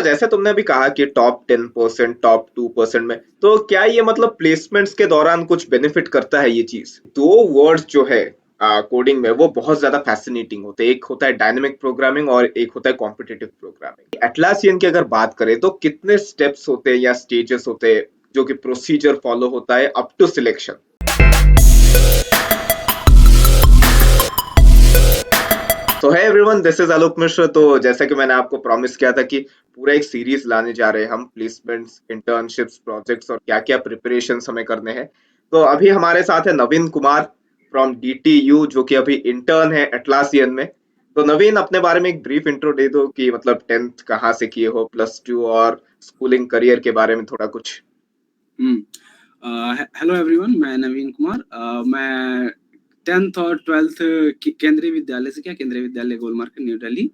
जैसे तुमने अभी कहा कि टॉप 10%, टॉप 2% में, तो क्या ये मतलब प्लेसमेंट्स के दौरान कुछ बेनिफिट करता है ये चीज? दो वर्ड्स जो है कोडिंग में वो बहुत ज्यादा फैसिनेटिंग होते हैं। एक होता है डायनेमिक प्रोग्रामिंग और एक होता है कॉम्पिटिटिव प्रोग्रामिंग। एटलासियन की अगर बात करें तो कितने स्टेप्स होते हैं या स्टेजेस होते हैं जो कि प्रोसीजर फॉलो होता है अप टू सिलेक्शन? तो hi everyone, this is Alok Mishra. तो जैसा कि मैंने आपको प्रॉमिस किया था कि पूरा एक सीरीज लाने जा रहे हैं हम, प्लेसमेंट्स, इंटर्नशिप्स, प्रोजेक्ट्स और क्या क्या प्रिपरेशंस हमें करने हैं। तो अभी हमारे साथ है नवीन कुमार फ्रॉम डीटीयू, जो कि अभी इंटर्न है एटलासियन में। तो नवीन, अपने बारे में एक ब्रीफ इंट्रो दे दो कि मतलब 10th कहाँ से किए हो, +2 और स्कूलिंग करियर के बारे में थोड़ा कुछ। हेलो एवरीवन, मैं नवीन कुमार। मैं 10th और 12th केंद्रीय विद्यालय से किया, केंद्रीय विद्यालय गोलमार्ग न्यू दिल्ली।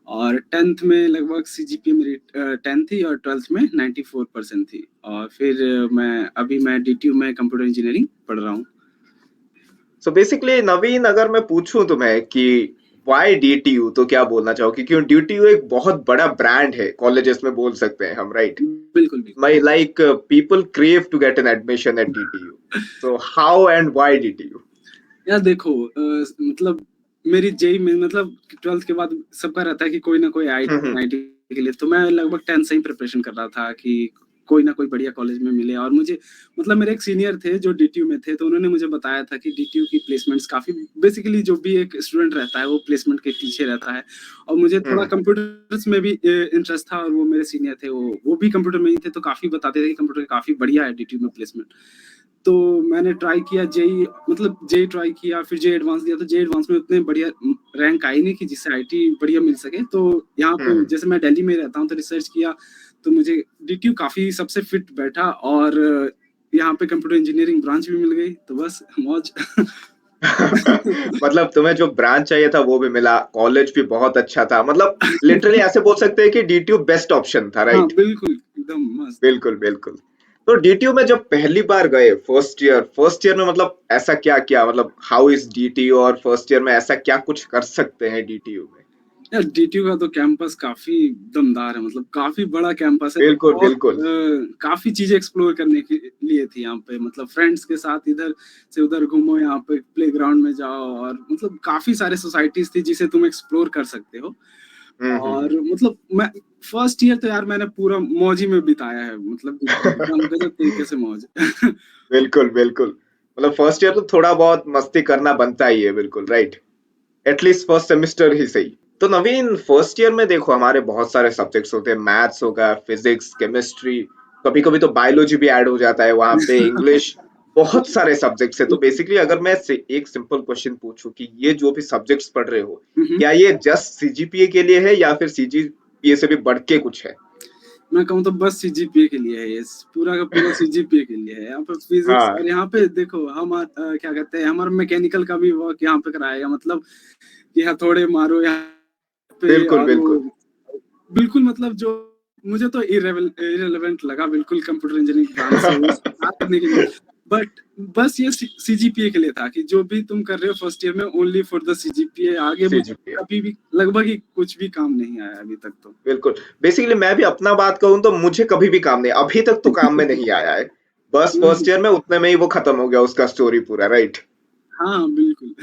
और 10th में लगभग सीजीपीए मेरी 10 थी और 12th में 94% थी। और फिर मैं डीटीयू में कंप्यूटर इंजीनियरिंग पढ़ रहा हूँ। सो बेसिकली नवीन, अगर मैं पूछूं तुम्हें कि वाई डीटीयू, तो क्या बोलना चाहोगे? क्योंकि डीटीयू एक बहुत बड़ा ब्रांड है कॉलेजेस में, बोल सकते हैं हम, राइट? बिल्कुल बिल्कुल। My like people crave to get an admission at DTU. So how and why DTU? यार देखो, मतलब मेरी जेई में मतलब 12th के बाद सबका रहता है कि कोई ना कोई आईआईटी के लिए। तो मैं लगभग 10 से ही प्रिपरेशन कर रहा था कि कोई ना कोई बढ़िया कॉलेज में मिले। और मुझे मतलब मेरे एक सीनियर थे जो डीटीयू में थे, तो उन्होंने मुझे बताया था कि डीटीयू की प्लेसमेंट्स काफी, बेसिकली जो भी एक स्टूडेंट रहता है वो प्लेसमेंट के पीछे रहता है। और मुझे थोड़ा कंप्यूटर्स में भी इंटरेस्ट था, और वो मेरे सीनियर थे, वो भी कंप्यूटर में ही थे, तो काफी बताते थे कि कंप्यूटर काफी बढ़िया है डीटीयू में प्लेसमेंट। तो मैंने ट्राई किया जेई, मतलब जेई ट्राई किया, फिर जेई एडवांस दिया। तो जेई एडवांस में उतने बढ़िया रैंक आई नहीं कि जिससे आईटी बढ़िया मिल सके। तो यहाँ पे जैसे मैं दिल्ली में रहता हूँ, तो रिसर्च किया, तो मुझे डीटीयू काफी सबसे फिट बैठा। और यहाँ पे कंप्यूटर इंजीनियरिंग ब्रांच भी मिल गई, तो बस मौज। मतलब तुम्हें जो ब्रांच चाहिए था वो भी मिला, कॉलेज भी बहुत अच्छा था, मतलब लिटरली ऐसे बोल सकते हैं कि डीटीयू बेस्ट ऑप्शन था, हाँ राइट? बिल्कुल, एकदम मस्त। बिल्कुल बिल्कुल। तो डीटीयू में जब पहली बार गए, फर्स्ट ईयर में मतलब ऐसा क्या किया, मतलब हाउ इज डीटीयू, और फर्स्ट ईयर में ऐसा क्या कुछ कर सकते हैं डीटीयू में? यार डीटीयू का तो कैंपस काफी दमदार है, मतलब काफी बड़ा कैंपस है। बिल्कुल और बिल्कुल। काफी चीजें एक्सप्लोर करने के लिए थी यहाँ पे। मतलब फ्रेंड्स के साथ इधर से उधर घूमो, यहाँ पे प्लेग्राउंड में जाओ, और मतलब काफी सारे सोसाइटीज थी जिसे तुम एक्सप्लोर कर सकते हो। हम्म। और मतलब मैं फर्स्ट ईयर तो यार मैंने पूरा मौज ही में बिताया है, मतलब एकदम गजब तरीके से मौज। बिल्कुल बिल्कुल। मतलब फर्स्ट ईयर तो थोड़ा बहुत मस्ती करना बनता ही है, बिल्कुल राइट। एटलीस्ट फर्स्ट सेमेस्टर ही सही। तो नवीन, फर्स्ट ईयर में देखो हमारे बहुत सारे सब्जेक्ट्स होते हैं, मैथ्स होगा, फिजिक्स, केमिस्ट्री, कभी कभी तो बायोलॉजी भी ऐड हो जाता है वहां पे, इंग्लिश, बहुत सारे सब्जेक्ट्स है। तो बेसिकली अगर मैं एक सिंपल क्वेश्चन पूछूं कि ये जो भी सब्जेक्ट्स पढ़ रहे हो, क्या ये जस्ट सीजीपीए के लिए है या फिर सीजीपीए से भी बढ़ के कुछ है? मैं कहूँ तो बस सीजीपीए के लिए है ये, पूरा का पूरा सीजीपीए के लिए है। यहाँ पे फिजिक्स, हाँ। और यहाँ पे देखो हम क्या कहते हैं, हमारा मैकेनिकल का भी वर्क यहाँ पे कराएगा। मतलब कि हथौड़े मारो यहाँ पे, बिल्कुल और वो बिल्कुल। बिल्कुल, मतलब जो मुझे तो इरेलेवेंट लगा बिल्कुल कंप्यूटर इंजीनियरिंग ब्रांच से स्टार्ट करने के लिए। बट बस ये सीजीपीए के लिए था कि जो भी तुम कर रहे हो फर्स्ट ईयर में, ओनली फॉर द सीजीपीए। आगे मुझे सीजीपीए। कभी भी लगभग ही कुछ भी काम नहीं आया अभी तक तो। बिल्कुल। बेसिकली मैं भी अपना बात कहूँ तो मुझे कभी भी काम नहीं, अभी तक तो काम में नहीं आया है। बस फर्स्ट ईयर में उतने में ही वो खत्म हो गया उसका स्टोरी पूरा, राइट? हाँ बिल्कुल।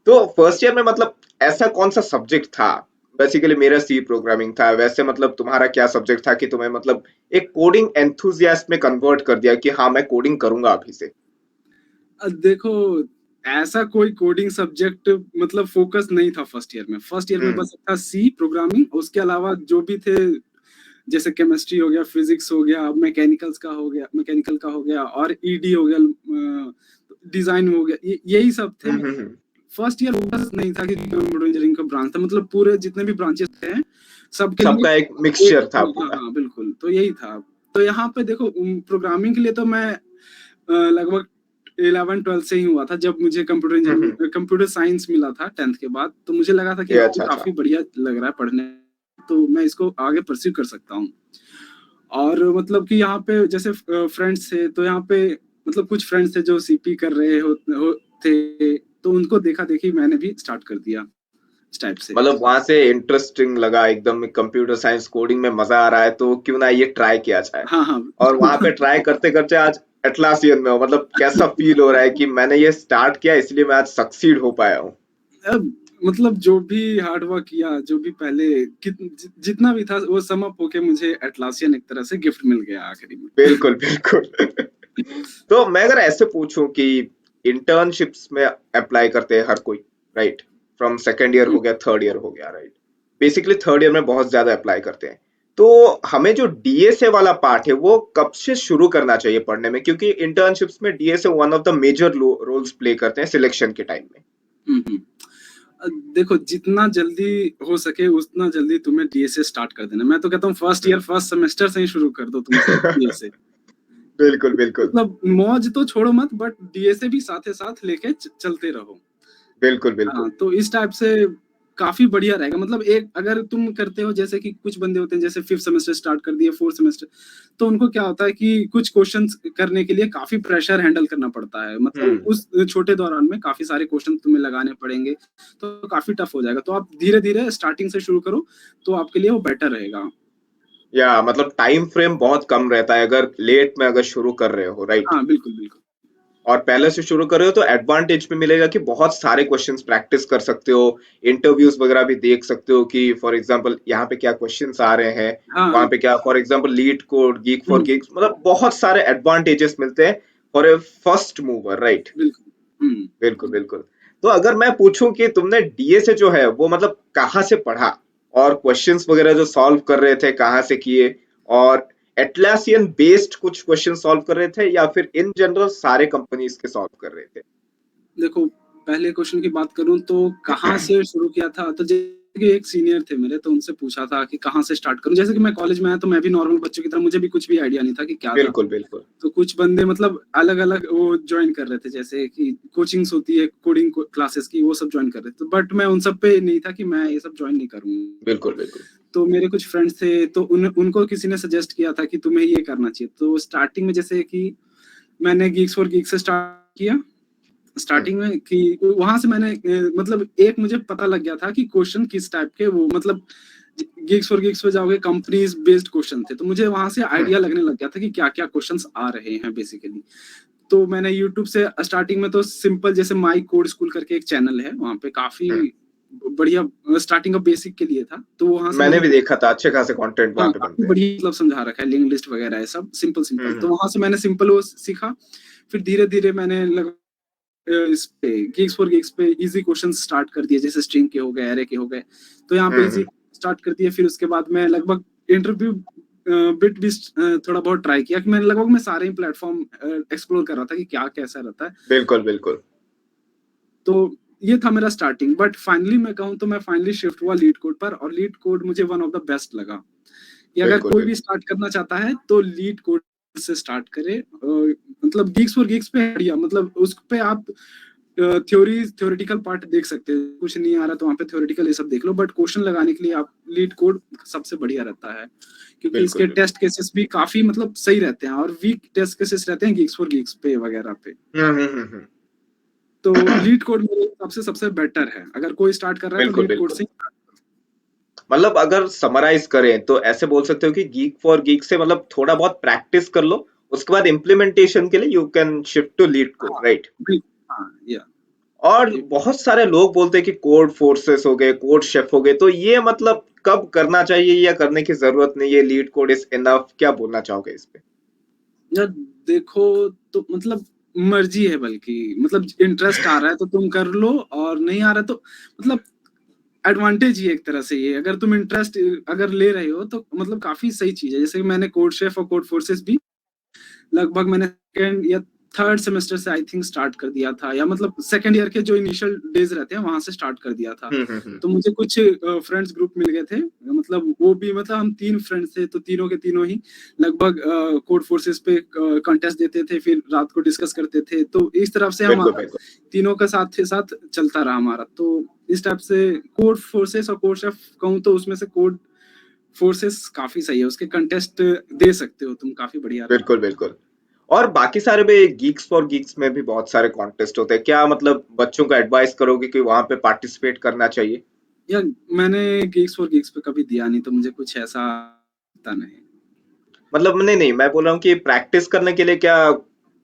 तो फर्स्ट ईयर में मतलब ऐसा कौन सा सब्जेक्ट था? बेसिकली मेरा सी प्रोग्रामिंग था, वैसे मतलब तुम्हारा क्या सब्जेक्ट था कि तुम्हें मतलब एक कोडिंग एंथुसियास्ट में कन्वर्ट कर दिया कि हाँ मैं कोडिंग करूंगा अभी से? देखो, ऐसा कोई कोडिंग सब्जेक्ट मतलब फोकस नहीं था फर्स्ट ईयर में। फर्स्ट ईयर में हम्म बस था सी प्रोग्रामिंग, उसके अलावा जो भी थे, जैसे केमिस्ट्री हो गया, फिजिक्स हो गया, मैकेनिकल का हो गया, और ईडी हो गया, डिजाइन हो गया, यही सब थे। हम्म। फर्स्ट ईयर फोकस नहीं था कि कंप्यूटर इंजीनियरिंग का ब्रांच था, मतलब पूरे जितने भी ब्रांचेस थे सबके लिए सबका एक एक। मिक्सचर था हाँ पूरा। हाँ बिल्कुल, तो यही था। तो यहाँ पे देखो, प्रोग्रामिंग के लिए तो मैं लगभग 11 12 से ही हुआ था, जब मुझे कंप्यूटर हम्म। इंजीनियरिंग कंप्यूटर साइंस मिला था 10th के बाद। तो मुझे लगा था कि ये ये अच्छा अच्छा। काफी बढ़िया लग रहा है पढ़ने, तो मैं इसको आगे परस्यू कर सकता हूँ। और मतलब कि यहाँ पे जैसे फ्रेंड्स थे, तो यहाँ पे मतलब कुछ फ्रेंड्स थे जो सीपी कर रहे थे, तो उनको देखा देखी मैंने भी स्टार्ट कर दिया। इस टाइप से। मतलब वहां से इंटरेस्टिंग लगा एकदम, कंप्यूटर साइंस कोडिंग में मजा आ रहा है तो क्यों ना ये ट्राई किया जाए। हाँ, हाँ। और वहां पे ट्राई करते करते आज एटलासियन में हो, मतलब कैसा फील हो रहा है कि मैंने ये स्टार्ट किया इसलिए मैं आज सक्सीड हो पाया हूँ। अब मतलब जो भी हार्ड वर्क किया, जो भी पहले जितना भी था वो सम अप होके मुझे एटलासियन एक तरह से गिफ्ट मिल गया आखिरी में। बिल्कुल बिल्कुल। तो मैं अगर ऐसे पूछूं कि इंटर्नशिप्स में अप्लाई करते हैं हर कोई, राइट, फ्रॉम सेकेंड ईयर हो गया, थर्ड ईयर हो गया, राइट, बेसिकली थर्ड ईयर में बहुत ज्यादा अप्लाई करते हैं। तो हमें जो डीएसए वाला पार्ट है वो कब से शुरू करना चाहिए पढ़ने में, क्योंकि इंटर्नशिप्स में DSA one of the major roles play करते हैं सिलेक्शन के टाइम में। हम्म, हम्म। देखो, जितना जल्दी हो सके उतना जल्दी तुम्हें डीएसए स्टार्ट कर देना। मैं तो कहता हूँ फर्स्ट ईयर फर्स्ट सेमेस्टर से ही शुरू कर दो तुम डीएसए। बिल्कुल बिल्कुल। मतलब मौज तो छोड़ो मत, बट डीएसए भी साथ साथ लेके चलते रहो। बिल्कुल हाँ, बिल्कुल। तो इस टाइप से काफी बढ़िया रहेगा। मतलब एक अगर तुम करते हो, जैसे कि कुछ बंदे होते हैं जैसे फिफ्थ सेमेस्टर स्टार्ट कर दिए, फोर्थ सेमेस्टर, तो उनको क्या होता है कि कुछ क्वेश्चंस करने के लिए काफी प्रेशर हैंडल करना पड़ता है। मतलब हम्म। उस छोटे दौरान में काफी सारे क्वेश्चन तुम्हें लगाने पड़ेंगे, तो काफी टफ हो जाएगा। तो आप धीरे धीरे स्टार्टिंग से शुरू करो, तो आपके लिए वो बेटर रहेगा। या मतलब टाइम फ्रेम बहुत कम रहता है अगर लेट में अगर शुरू कर रहे हो, राइट। हाँ, बिल्कुल बिल्कुल। और पहले से शुरू कर रहे हो तो एडवांटेज भी मिलेगा कि बहुत सारे क्वेश्चंस प्रैक्टिस कर सकते हो, इंटरव्यूज वगैरह भी देख सकते हो कि फॉर एग्जांपल यहाँ पे क्या क्वेश्चंस आ रहे हैं, वहां हाँ। पे क्या, for example LeetCode, geek for hmm, geeks, मतलब बहुत सारे एडवांटेजेस मिलते हैं for a first mover, right. बिल्कुल। हम्म। बिल्कुल बिल्कुल। तो अगर मैं पूछूं कि तुमने डीएसए जो है वो मतलब कहाँ से पढ़ा, और क्वेश्चंस वगैरह जो सॉल्व कर रहे थे कहाँ से किए, और एटलासियन बेस्ड कुछ क्वेश्चन सॉल्व कर रहे थे या फिर इन जनरल सारे कंपनीज के सॉल्व कर रहे थे? देखो, पहले क्वेश्चन की बात करूं तो कहाँ से शुरू किया था, तो जैसे कि एक सीनियर थे मेरे, तो उनसे पूछा था कि कहाँ से स्टार्ट करूं। जैसे कि मैं कॉलेज में आया तो मैं भी नॉर्मल बच्चों की तरह, मुझे भी कुछ भी आइडिया नहीं था कि क्या था। बिल्कुल बिल्कुल। तो कुछ बंदे मतलब अलग अलग वो ज्वाइन कर रहे थे, जैसे कि कोचिंग्स होती है कोडिंग क्लासेस की, वो सब ज्वाइन कर रहे थे। बट मैं उन सब पे नहीं था कि मैं ये सब ज्वाइन नहीं करूंगा। बिल्कुल बिल्कुल। तो मेरे कुछ फ्रेंड्स थे, तो उनको किसी ने सजेस्ट किया था कि तुम्हें ये करना चाहिए। तो स्टार्टिंग में जैसे कि मैंने गीक्स फॉर गीक्स से स्टार्ट किया हम्म। स्टार्टिंग में, कि वहां से मैंने मतलब एक मुझे पता लग गया था कि क्वेश्चन किस टाइप के, वो मतलब गिग्स फॉर गिग्स पे जाओगे, कंपनीज बेस्ड क्वेश्चन थे, तो मुझे वहां से हम्म। आइडिया लगने लग गया था कि क्या क्या क्वेश्चंस आ रहे हैं बेसिकली। तो मैंने यूट्यूब से स्टार्टिंग में तो सिंपल, जैसे माई कोड स्कूल करके एक चैनल है, वहां पे काफी हम्म। बढ़िया स्टार्टिंग का बेसिक के लिए था, तो वहां से मैंने मैंने, भी देखा था अच्छे खासे कंटेंट वहां हाँ, पे काफी बनते हैं। बढ़िया मतलब समझा रखा है, लिंक लिस्ट वगैरह है सब सिंपल सिंपल। तो हम्म। वहां से मैंने सिंपल वो सीखा। फिर धीरे धीरे मैंने इस पे गिग्स फॉर गिग्स पे इजी क्वेश्चन स्टार्ट कर दिए, जैसे स्ट्रिंग के हो गए, एरे के हो गए, तो यहाँ पे इजी हम्म। स्टार्ट कर दिए। फिर उसके बाद मैं लगभग इंटरव्यू बिट भी थोड़ा बहुत ट्राई किया, कि मैंने लगभग मैं सारे ही प्लेटफॉर्म एक्सप्लोर कर रहा था कि क्या कैसा रहता है। बिल्कुल बिल्कुल। तो ये था मेरा स्टार्टिंग। बट फाइनली मैं कहूँ तो मैं फाइनली शिफ्ट हुआ लीड कोड पर, और लीड कोड मुझे वन ऑफ द बेस्ट लगा। कि अगर बिल्कुल कोई भी बिल्कुल। स्टार्ट करना चाहता है तो लीड कोड से स्टार्ट करे। मतलब गिग्स फॉर गिग्स पे बढ़िया, मतलब उस पे आप थ्योरेटिकल पार्ट देख सकते हैं, कुछ नहीं आ रहा तो वहाँ पे थ्योरेटिकल ये सब देख लो, बट क्वेश्चन लगाने के लिए आप लीड कोड सबसे बढ़िया रहता है, क्योंकि बिल्कुल इसके बिल्कुल। टेस्ट केसेस भी काफी मतलब सही रहते हैं, और वीक टेस्ट केसेस रहते हैं गिग्स फॉर गिग्स पे वगैरह पे। तो लीड कोड मेरे हिसाब से सबसे बेटर है, अगर कोई स्टार्ट कर रहा है तो बिल्कुल लीड कोड बिल्कुल। से ही। मतलब अगर समराइज करें तो ऐसे बोल सकते हो कि गीक फॉर गीक से मतलब थोड़ा बहुत प्रैक्टिस कर लो, उसके बाद इम्प्लीमेंटेशन के लिए you can shift to LeetCode, हाँ, राइट। हाँ, या और बहुत सारे लोग बोलते हैं कि कोड फोर्सेस हो गए, कोड शेफ हो गए, तो ये मतलब कब करना चाहिए या करने की जरूरत नहीं है, लीड कोड इज इनफ, क्या बोलना चाहोगे इस पे? यार देखो, तो मतलब मर्जी है, बल्कि मतलब इंटरेस्ट आ रहा है तो तुम कर लो, और नहीं आ रहा तो मतलब एडवांटेज ही है एक तरह से ये, अगर तुम इंटरेस्ट अगर ले रहे हो तो मतलब काफी सही चीज है। जैसे कि मैंने कोड शेफ और कोड फोर्सेस भी लगभग मैंने सेकेंड या थर्ड सेमेस्टर से आई थिंक स्टार्ट कर दिया था, या मतलब सेकेंड ईयर के जो इनिशियल डेज रहते हैं वहां से स्टार्ट कर दिया था। हम्म। तो मुझे कुछ फ्रेंड्स ग्रुप मिल गए थे, मतलब वो भी, मतलब हम 3 फ्रेंड्स थे, तो तीनों के तीनों ही लगभग कोड फोर्सेस पे कंटेस्ट देते थे, फिर रात को डिस्कस करते थे, तो इस तरफ से बिल्कुल हमारा बिल्कुल। तीनों का साथ साथ चलता रहा हमारा। तो इस टाइप से कोड फोर्सेस और कोड शेफ कहूँ तो उसमें से कोड फोर्सेस काफी सही है, उसके कंटेस्ट दे सकते हो तुम, काफी बढ़िया रहता बिल्कुल बिल्कुल। और बाकी सारे भी गीक्स फॉर गीक्स में भी बहुत सारे कॉन्टेस्ट होते हैं, क्या मतलब बच्चों को एडवाइस करोगे कि वहां पे पार्टिसिपेट करना चाहिए? या मैंने गिग्स फॉर गिग्स पे कभी दिया नहीं, तो मुझे कुछ ऐसा पता नहीं। मतलब नहीं नहीं, मैं बोल रहा हूँ कि प्रैक्टिस करने के लिए क्या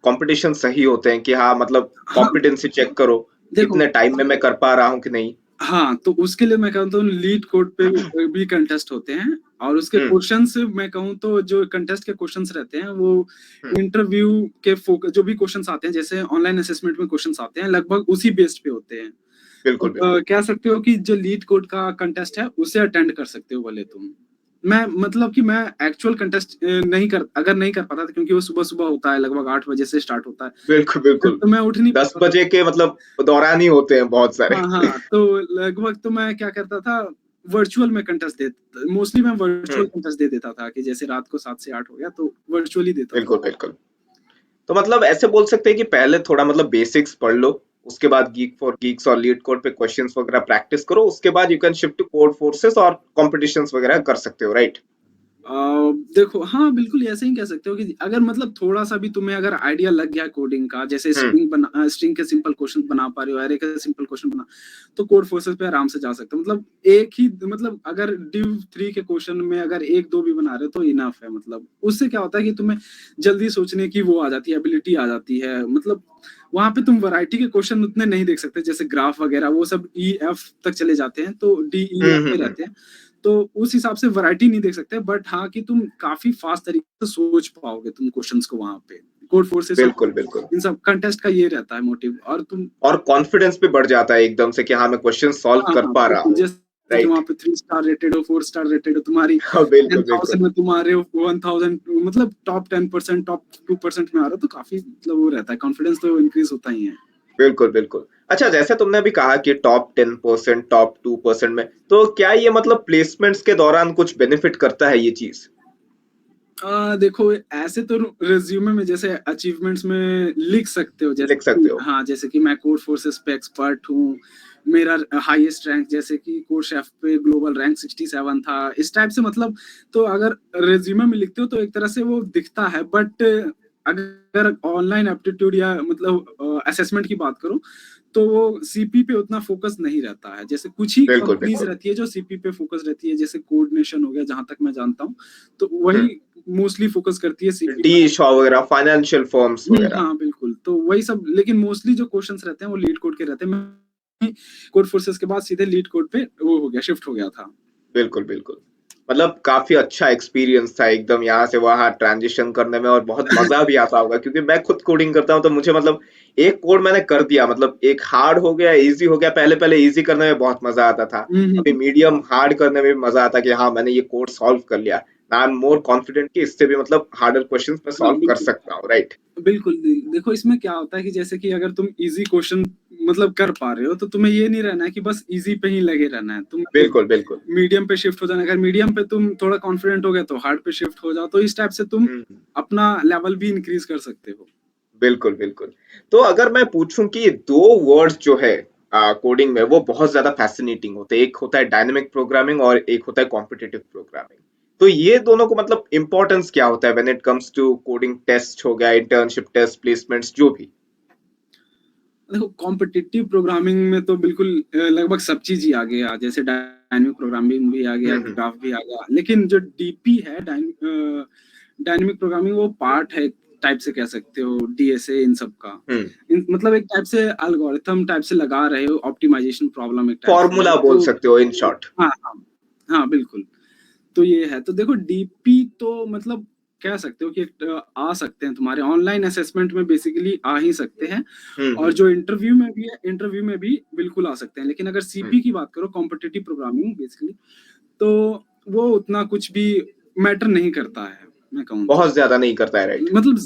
कंपटीशन सही होते हैं कि हाँ मतलब हाँ, कॉम्पिटेंसी चेक करो देखो, इतने टाइम में मैं कर पा रहा हूँ कि नहीं। हाँ, तो उसके लिए मैं कहता हूँ लीड कोड पे भी कंटेस्ट होते हैं, और उसके हम्म क्वेश्चंस मैं कहूँ तो जो कंटेस्ट के क्वेश्चंस रहते हैं वो हम्म, इंटरव्यू के फोकस, जो भी क्वेश्चंस आते हैं जैसे ऑनलाइन असेसमेंट में क्वेश्चंस आते हैं लगभग उसी बेस्ड पे होते हैं। तो, बिल्कुल बिल्कुल। कह सकते हो कि जो लीड कोड का कंटेस्ट है उसे अटेंड कर सकते हो भले तुम। मैं मतलब कि मैं एक्चुअल कंटेस्ट नहीं कर, अगर नहीं कर पाता था, क्योंकि वो सुबह सुबह होता है, लगभग 8 बजे से स्टार्ट होता है, बिल्कुल बिल्कुल। तो मैं उठ नहीं 10 पाता था। बजे के मतलब दौरान ही होते हैं बहुत सारे। हाँ हाँ, तो लगभग तो मैं क्या करता था, वर्चुअल में कंटेस्ट दे, मोस्टली मैं वर्चुअल हम्म, कंटेस्ट दे देता था, कि जैसे रात को 7 से 8 हो गया तो वर्चुअली देता था। बिल्कुल बिल्कुल। तो मतलब ऐसे बोल सकते हैं कि पहले थोड़ा मतलब बेसिक्स पढ़ लो, उसके बाद गीक फॉर गीक्स और लीड कोड पे क्वेश्चंस वगैरह प्रैक्टिस करो, उसके बाद you can shift to Codeforces और कॉम्पिटिशन्स वगैरह कर सकते हो, राइट? अ, देखो, हाँ, बिल्कुल ऐसे ही कह सकते हो कि अगर मतलब थोड़ा-सा भी तुम्हें अगर आइडिया लग गया कोडिंग का, जैसे हम्म स्ट्रिंग के सिंपल क्वेश्चन बना पा रहे हो, अरे के सिंपल क्वेश्चन बना, तो कोड फोर्सेस पे आराम से जा सकते हो। मतलब एक ही, मतलब अगर div 3 के क्वेश्चन में अगर 1-2 भी बना रहे हो तो इनफ है। मतलब उससे क्या होता है कि तुम्हें जल्दी सोचने की वो आ जाती है, एबिलिटी आ जाती है। मतलब वहाँ पे तुम वैरायटी के क्वेश्चन उतने नहीं देख सकते, जैसे ग्राफ वगैरह वो सब ई-एफ तक चले जाते हैं, तो डी-ई-एफ पे हम्म। रहते हैं। तो उस हिसाब से वैरायटी नहीं देख सकते, बट हाँ कि तुम काफी फास्ट तरीके से सोच पाओगे तुम क्वेश्चंस को वहां पे। कोड फोर्सेस और बिल्कुल बिल्कुल। इन सब कंटेस्ट का ये रहता है मोटिव, और तुम, और कॉन्फिडेंस भी बढ़ जाता है एकदम से कि हाँ मैं क्वेश्चन सॉल्व हाँ कर हाँ पा रहा बिल्कुल, हूँ, जैसे कि राइट? वहां पे 3 स्टार रेटेड हो, 4 स्टार रेटेड हो, तुम्हारी हाँ, बिल्कुल 10,000 बिल्कुल। में तुम आ रहे हो 1000, मतलब टॉप 10%, टॉप 2% में आ रहे हो, तो काफी मतलब वो रहता है, कॉन्फिडेंस तो इंक्रीज होता ही है। बिल्कुल बिल्कुल। अच्छा, जैसे तुमने अभी कहा कि टॉप 10%, टॉप 2% में, तो क्या ये मतलब प्लेसमेंट्स के दौरान कुछ बेनिफिट करता है ये चीज? देखो, ऐसे तो रिज्यूमे में जैसे अचीवमेंट्स में लिख सकते हो, जैसे लिख सकते कि हो। हाँ, जैसे कि मैं कोड फोर्सेस पे एक्सपर्ट हूँ, मेरा हाईएस्ट रैंक जैसे कि कोड शेफ पे ग्लोबल रैंक 67 था, इस टाइप से। मतलब तो अगर रिज्यूमे में लिखते हो तो एक तरह से वो दिखता है, बट अगर ऑनलाइन एप्टीट्यूड या मतलब असेसमेंट की बात करो, तो वो सीपी पे उतना फोकस नहीं रहता है। जैसे कुछ ही बिल्कुल कंपनीज बिल्कुल। रहती है जो सीपी पे फोकस रहती है, जैसे कोऑर्डिनेशन हो गया, जहां तक मैं जानता हूँ, तो हम्म। वही मोस्टली फोकस करती है सीपी डी पे। शॉ वगैरह, फाइनेंशियल फर्म्स वगैरह। हाँ बिल्कुल, तो वही सब, लेकिन मोस्टली जो क्वेश्चंस रहते हैं वो लीड कोड के रहते हैं। मैं कोड फोर्सेस के बाद सीधे लीड कोड पे वो हो गया, शिफ्ट हो गया था। बिल्कुल बिल्कुल। मतलब काफी अच्छा एक्सपीरियंस था एकदम यहाँ से वहां ट्रांजिशन करने में, और बहुत मजा भी आता होगा क्योंकि मैं खुद कोडिंग करता हूँ, तो मुझे मतलब एक कोड मैंने कर दिया, मतलब एक हार्ड हो गया, इजी हो गया। पहले पहले इजी करने में बहुत मजा आता था, अभी हम्म। मीडियम हार्ड करने में भी मजा आता कि हाँ मैंने ये कोड सॉल्व कर लिया। आई एम मोर कॉन्फिडेंट कि इससे भी मतलब हार्डर क्वेश्चंस मैं हाँ सॉल्व कर बिल्कुल, सकता हूँ, राइट? बिल्कुल। देखो, इसमें क्या होता है कि जैसे कि अगर तुम इजी क्वेश्चन मतलब कर पा रहे हो, तो तुम्हें ये नहीं रहना है कि बस इजी पे ही लगे रहना है, तुम बिल्कुल बिल्कुल। मीडियम पे शिफ्ट हो जाना। अगर मीडियम पे तुम थोड़ा कॉन्फिडेंट हो गए तो हार्ड पे शिफ्ट हो जाओ, तो इस टाइप से तुम हम्म। अपना लेवल भी इंक्रीज कर सकते हो। बिल्कुल बिल्कुल। तो अगर मैं पूछूं कि दो वर्ड्स जो है कोडिंग में वो बहुत ज्यादा फैसिनेटिंग होते हैं, एक होता है डायनेमिक प्रोग्रामिंग और एक होता है कॉम्पिटिटिव प्रोग्रामिंग, तो ये दोनों को मतलब इंपॉर्टेंस क्या होता है when it comes to coding? Test हो गया, इंटर्नशिप टेस्ट, प्लेसमेंट्स, जो भी। देखो, कॉम्पिटिटिव प्रोग्रामिंग में तो बिल्कुल लगभग सब चीज ही आ गया, जैसे डायनेमिक प्रोग्रामिंग भी आ गया, हम्म। ग्राफ भी आ गया, लेकिन जो डीपी है, डायनेमिक प्रोग्रामिंग, वो पार्ट है, टाइप से कह सकते हो, डीएसए इन सब का। हम्म। मतलब एक टाइप से एल्गोरिथम टाइप से लगा रहे हो, ऑप्टिमाइजेशन प्रॉब्लम एक टाइप से है, फॉर्मूला बोल तो सकते हो इन शॉर्ट। हाँ हाँ, हाँ बिल्कुल। तो ये है, तो देखो डीपी तो मतलब कह सकते हो कि आ सकते हैं, तुम्हारे ऑनलाइन असेसमेंट में बेसिकली आ ही सकते हैं, और हम्म। जो इंटरव्यू में भी है, इंटरव्यू में भी बिल्कुल आ सकते हैं। लेकिन अगर हम्म। सीपी की बात करो, कॉम्पिटिटिव प्रोग्रामिंग बेसिकली, तो वो उतना कुछ भी मैटर नहीं करता है, मैं कहूँ तो। बहुत ज्यादा नहीं करता है, राइट? मतलब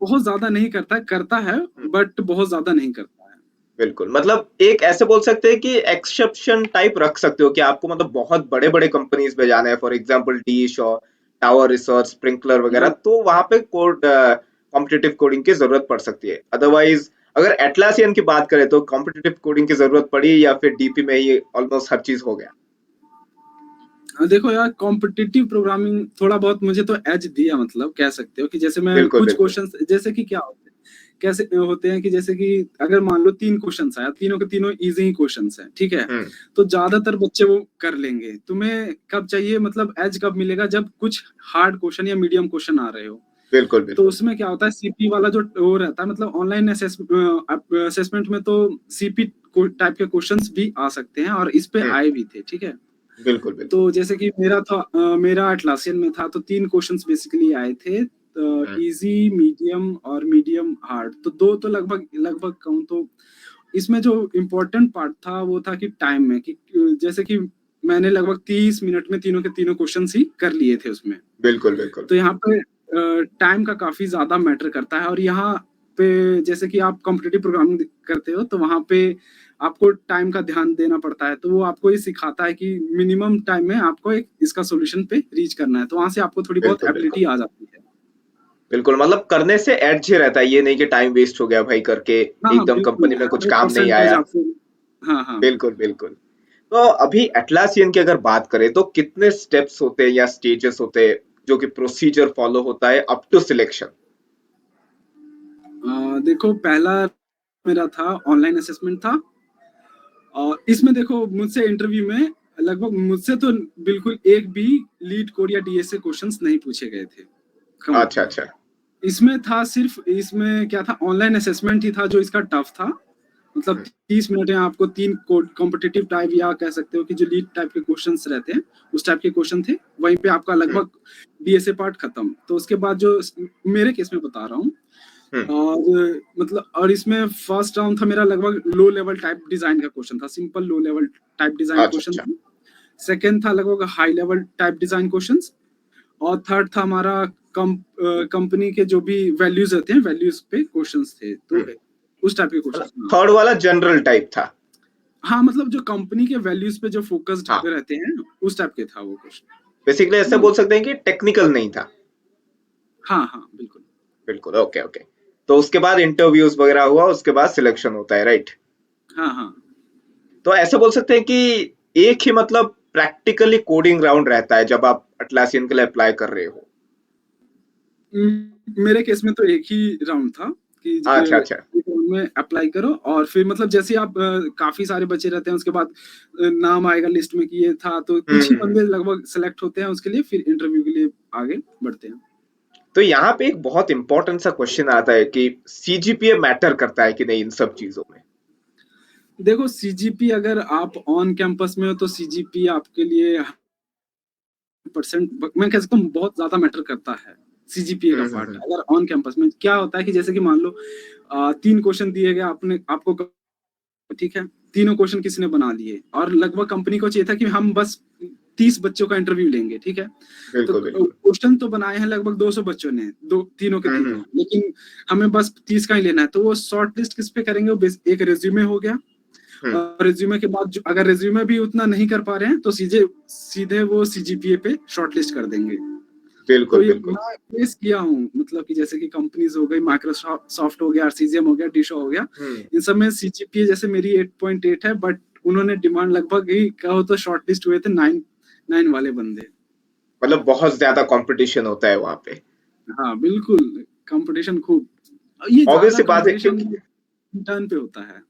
बहुत ज्यादा नहीं करता है, करता है, हम्म। बट बहुत ज्यादा नहीं करता है। बिल्कुल, मतलब एक ऐसे बोल सकते हैं कि एक्सेप्शन टाइप रख सकते हो कि आपको मतलब बहुत बड़े बड़े कंपनीज में जाना है, फॉर एग्जांपल डीश और टावर रिसर्च, स्प्रिंकलर वगैरह, हाँ, तो वहां पे कोड कॉम्पिटिटिव कोडिंग की जरूरत पड़ सकती है। अदरवाइज अगर एटलासियन की बात करें तो कॉम्पिटिटिव कोडिंग की जरूरत पड़ी या फिर डीपी में ही ऑलमोस्ट हर चीज हो गया? देखो यार, कॉम्पिटिटिव प्रोग्रामिंग थोड़ा बहुत मुझे तो एज दिया, मतलब कह सकते हो कि जैसे मैं बिल्कुल कुछ बिल्कुल। क्वेश्चंस, जैसे कि क्या होता है कैसे होते हैं कि जैसे कि अगर मान लो 3 क्वेश्चंस आया, तीनों के तीनों इजी ही क्वेश्चंस हैं, ठीक है? तो ज्यादातर बच्चे वो कर लेंगे। तुम्हें कब चाहिए, मतलब एज कब मिलेगा, जब कुछ हार्ड क्वेश्चन या मीडियम क्वेश्चन आ रहे हो। बिल्कुल तो बिल्कुल उसमें क्या होता है, सीपी वाला जो वो रहता है, मतलब ऑनलाइन असेसमेंट में तो सीपी टाइप के क्वेश्चंस भी आ सकते हैं, और इस पे आए भी थे, ठीक है? बिल्कुल बिल्कुल तो जैसे कि मेरा अटलासियन में था, तो 3 क्वेश्चंस बेसिकली आए थे, इजी, मीडियम और मीडियम हार्ड। तो 2 तो लगभग लगभग कहूँ तो इसमें जो इम्पोर्टेंट पार्ट था वो था कि टाइम में, कि जैसे कि मैंने लगभग 30 मिनट में तीनों के तीनों क्वेश्चंस ही कर लिए थे उसमें। बिल्कुल बिल्कुल तो यहाँ पे टाइम का काफी ज्यादा मैटर करता है, और यहाँ पे जैसे कि आप कॉम्पिटिटिव प्रोग्रामिंग करते हो, तो वहाँ पे आपको टाइम का ध्यान देना पड़ता है। तो वो आपको ये सिखाता है कि मिनिमम टाइम में आपको एक इसका सोल्यूशन पे रीच करना है, तो वहां से आपको थोड़ी बहुत बिल्कुल बिल्कुल एबिलिटी आ जाती है। बिल्कुल मतलब करने से एडज ही रहता है, ये नहीं कि टाइम वेस्ट हो गया भाई करके, हाँ हाँ एकदम बिल्कुल, कंपनी में कुछ काम नहीं 100% आया। आपको। हाँ हाँ। बिल्कुल बिल्कुल। तो अभी एटलासियन की अगर बात करें तो कितने स्टेप्स होते हैं या स्टेजेस होते हैं जो कि प्रोसीजर फॉलो होता है अप टू सिलेक्शन? देखो, पहला मेरा था ऑनलाइन असेसमेंट था, और इसमें देखो मुझसे इंटरव्यू में लगभग मुझसे तो बिल्कुल एक भी लीड कोड या डीएसए क्वेश्चंस नहीं पूछे गए थे, कहूँ अच्छा तो। अच्छा। इसमें था सिर्फ, इसमें क्या था, ऑनलाइन असेसमेंट ही था जो इसका टफ था। मतलब 30 मिनट में आपको 3 कॉम्पिटिटिव टाइप, या कह सकते हो कि जो लीड टाइप के क्वेश्चंस रहते हैं, उस टाइप के क्वेश्चन थे। वहीं पे आपका हम्म लगभग डीएसए पार्ट खत्म। तो उसके बाद जो मेरे केस में बता रहा हूँ, हम्म और मतलब, और इसमें फर्स्ट राउंड था मेरा लगभग लो लेवल टाइप डिजाइन का क्वेश्चन था, simple low level type design अच्छा क्वेश्चन अच्छा। था। सेकंड था लगभग high level type design questions, और थर्ड था हमारा कंपनी के जो भी वैल्यूज रहते हैं, वैल्यूज पे क्वेश्चंस थे, तो उस टाइप के मतलब क्वेश्चन। थर्ड वाला जनरल टाइप था। हाँ, मतलब जो कंपनी के वैल्यूज पे जो फोकस्ड हाँ, रहते हैं, उस टाइप के था वो क्वेश्चन। बेसिकली ऐसे तो बोल सकते हैं कि टेक्निकल नहीं था। हाँ हाँ बिल्कुल। बिल्कुल, ओके ओके। तो उसके बाद इंटरव्यूज वगैरह हुआ, उसके बाद सिलेक्शन होता है, राइट? हाँ हाँ। तो ऐसे बोल सकते हैं कि एक ही मतलब प्रैक्टिकली कोडिंग राउंड रहता है जब आप अटलासियन के लिए अप्लाई कर रहे हो? मेरे केस में तो एक ही राउंड था कि अच्छा अच्छा। एक राउंड में अप्लाई करो, और फिर मतलब जैसे आप काफी सारे बच्चे रहते हैं, उसके बाद नाम आएगा लिस्ट में कि ये था, तो कुछ ही हम्म। बंदे लगभग सेलेक्ट होते हैं उसके लिए, फिर इंटरव्यू के लिए आगे बढ़ते हैं। तो यहाँ पे एक बहुत इंपॉर्टेंट सा क्वेश्चन आता है कि सीजीपीए मैटर करता है कि नहीं इन सब चीजों में? देखो, सीजीपी अगर आप ऑन कैंपस में हो तो सीजीपी आपके लिए परसेंट, मैं कह सकता हूँ, बहुत ज्यादा मैटर करता है। सीजीपीए का पार्ट हम्म। अगर ऑन कैंपस में क्या होता है कि जैसे कि मान लो 3 क्वेश्चन दिए गए आपने आपको, ठीक है? तीनों क्वेश्चन किसी ने बना लिए, और लगभग कंपनी को चाहिए था कि हम बस 30 बच्चों का इंटरव्यू लेंगे, ठीक है? तो बिल्कुल बिल्कुल। क्वेश्चन तो बनाए हैं लगभग 200 बच्चों ने, दो तीनों के हम्म। तीनों, लेकिन हमें बस 30 का ही लेना है। तो वो शॉर्ट लिस्ट किस पे करेंगे, वो एक रेज्यूमे हो गया, हम्म। और रेज्यूमे के बाद अगर रेज्यूमे भी उतना नहीं कर पा रहे हैं, तो सीधे सीधे वो सीजीपीए पे शॉर्ट लिस्ट कर देंगे। तो बिल्कुल ये बिल्कुल। मैं फेस किया हूँ, मतलब कि जैसे कि कंपनीज हो गई, माइक्रोसॉफ्ट हो गया, आरसीजीएम हो गया, डिशो हो गया, हम्म। इन सब में सीजीपीए जैसे मेरी 8.8 है, बट उन्होंने डिमांड लगभग ही कहो तो शॉर्टलिस्ट हुए थे 9 वाले बंदे। मतलब बहुत ज्यादा कंपटीशन होता है वहां पे। हाँ बिल्कुल, कंपटीशन खूब। ये ऑब्वियस ज्यादा सी बात है कंपटीशन क्योंकि इंटर्न पे होता है।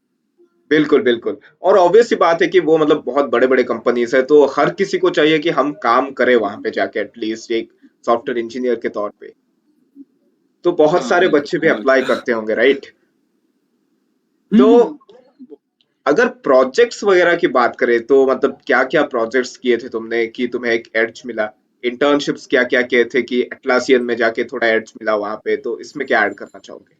बिल्कुल बिल्कुल। और ऑब्वियस सी बात है कि वो मतलब बहुत बड़े बड़े कंपनीज है, तो हर किसी को चाहिए कि हम काम करें वहां पे जाके एटलीस्ट एक सॉफ्टवेयर इंजीनियर के तौर पे। तो बहुत हाँ सारे बिल्कुल, बच्चे भी और अप्लाई क्या। करते होंगे, राइट? तो हम्म। अगर प्रोजेक्ट्स वगैरह की बात करें तो मतलब क्या क्या प्रोजेक्ट्स किए थे तुमने कि तुम्हें एक एड्ज मिला? इंटर्नशिप्स क्या क्या किए थे कि एटलासियन में जाके थोड़ा एड्ज मिला वहां पे, तो इसमें क्या ऐड करना चाहोगे?